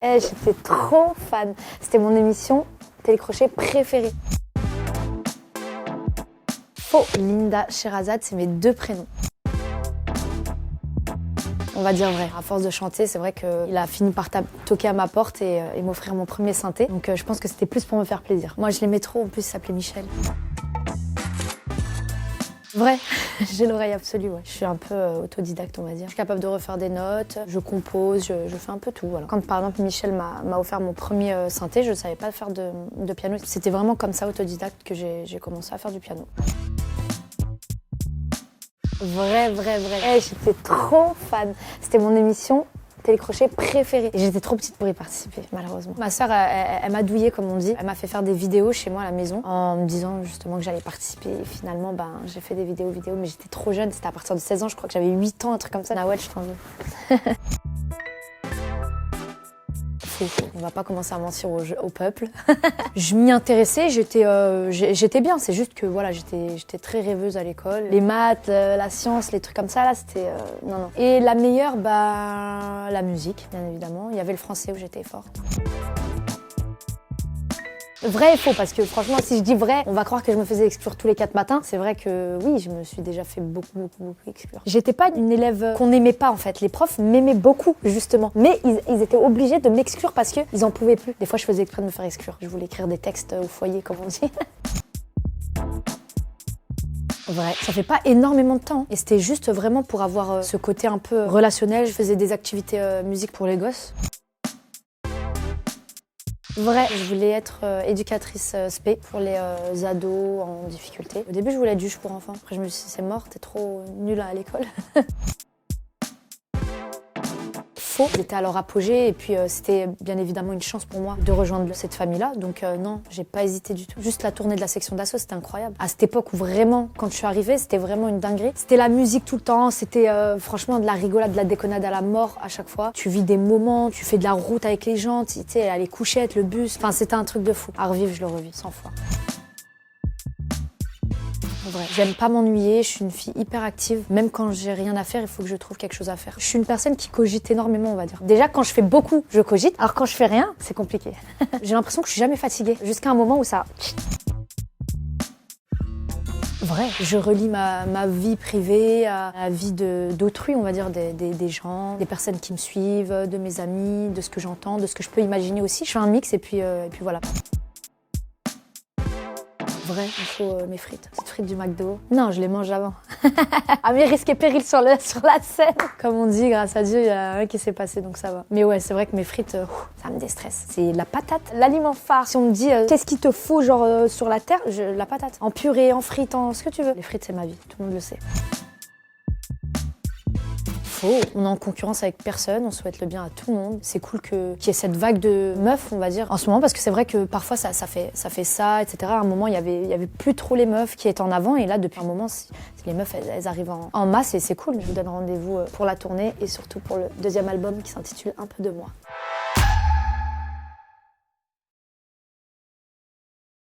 J'étais trop fan. C'était mon émission télécrochet préférée. Faux. Linda Sherazade, c'est mes deux prénoms. On va dire vrai. À force de chanter, c'est vrai qu'il a fini par toquer à ma porte et m'offrir mon premier synthé. Donc je pense que c'était plus pour me faire plaisir. Moi, je l'aimais trop. En plus, il s'appelait Michel. Vrai, j'ai l'oreille absolue, ouais. Je suis un peu autodidacte, on va dire. Je suis capable de refaire des notes, je compose, je fais un peu tout, voilà. Quand par exemple Michel m'a offert mon premier synthé, je savais pas faire de piano. C'était vraiment comme ça, autodidacte, que j'ai commencé à faire du piano. Vrai. J'étais trop fan. C'était mon émission télécrochet préférée. Et j'étais trop petite pour y participer, malheureusement. Ma sœur, elle m'a douillée, comme on dit. Elle m'a fait faire des vidéos chez moi à la maison en me disant justement que j'allais participer. Et finalement, j'ai fait des vidéos, mais j'étais trop jeune. C'était à partir de 16 ans, je crois que j'avais 8 ans, un truc comme ça. Nawel, je t'en veux. On va pas commencer à mentir au peuple. Je m'y intéressais, j'étais bien. C'est juste que voilà, j'étais très rêveuse à l'école. Les maths, la science, les trucs comme ça, là, c'était non. Et la meilleure, la musique, bien évidemment. Il y avait le français où j'étais forte. Vrai et faux, parce que franchement, si je dis vrai, on va croire que je me faisais exclure tous les 4 matins. C'est vrai que oui, je me suis déjà fait beaucoup exclure. J'étais pas une élève qu'on n'aimait pas en fait. Les profs m'aimaient beaucoup, justement. Mais ils étaient obligés de m'exclure parce qu'ils en pouvaient plus. Des fois, je faisais exprès de me faire exclure. Je voulais écrire des textes au foyer, comme on dit. Vrai. Ça fait pas énormément de temps. Et c'était juste vraiment pour avoir ce côté un peu relationnel. Je faisais des activités musique pour les gosses. Vrai, je voulais être éducatrice spé pour les ados en difficulté. Au début, je voulais être juge pour enfants. Après, je me suis dit, c'est mort, t'es trop nulle à l'école. Faux. J'étais à leur apogée et puis c'était bien évidemment une chance pour moi de rejoindre cette famille-là. Donc non, j'ai pas hésité du tout. Juste la tournée de la section d'assaut, c'était incroyable. À cette époque où vraiment, quand je suis arrivée, c'était vraiment une dinguerie. C'était la musique tout le temps, c'était franchement de la rigolade, de la déconnade à la mort à chaque fois. Tu vis des moments, tu fais de la route avec les gens, tu sais, les couchettes, le bus. Enfin, c'était un truc de fou. À revivre, je le revis 100 fois. Vrai. J'aime pas m'ennuyer, je suis une fille hyper active. Même quand j'ai rien à faire, il faut que je trouve quelque chose à faire. Je suis une personne qui cogite énormément, on va dire. Déjà, quand je fais beaucoup, je cogite. Alors quand je fais rien, c'est compliqué. J'ai l'impression que je suis jamais fatiguée. Jusqu'à un moment où ça... Vrai. Je relie ma vie privée à la vie d'autrui, on va dire, des gens, des personnes qui me suivent, de mes amis, de ce que j'entends, de ce que je peux imaginer aussi. Je fais un mix et puis voilà. Vrai, il faut mes frites. Petites frites du McDo. Non, je les mange avant. À mes risques et périls sur la scène. Comme on dit, grâce à Dieu, il y a rien qui s'est passé, donc ça va. Mais ouais, c'est vrai que mes frites, ça me déstresse. C'est la patate, l'aliment phare. Si on me dit, qu'est-ce qu'il te faut genre sur la terre, la patate. En purée, en frites, en ce que tu veux. Les frites, c'est ma vie, tout le monde le sait. Faux. On est en concurrence avec personne, on souhaite le bien à tout le monde. C'est cool qu'il y ait cette vague de meufs, on va dire, en ce moment, parce que c'est vrai que parfois ça fait ça, etc. À un moment, il y avait plus trop les meufs qui étaient en avant, et là, depuis un moment, les meufs, elles arrivent en masse, et c'est cool. Je vous donne rendez-vous pour la tournée, et surtout pour le deuxième album qui s'intitule Un peu de moi.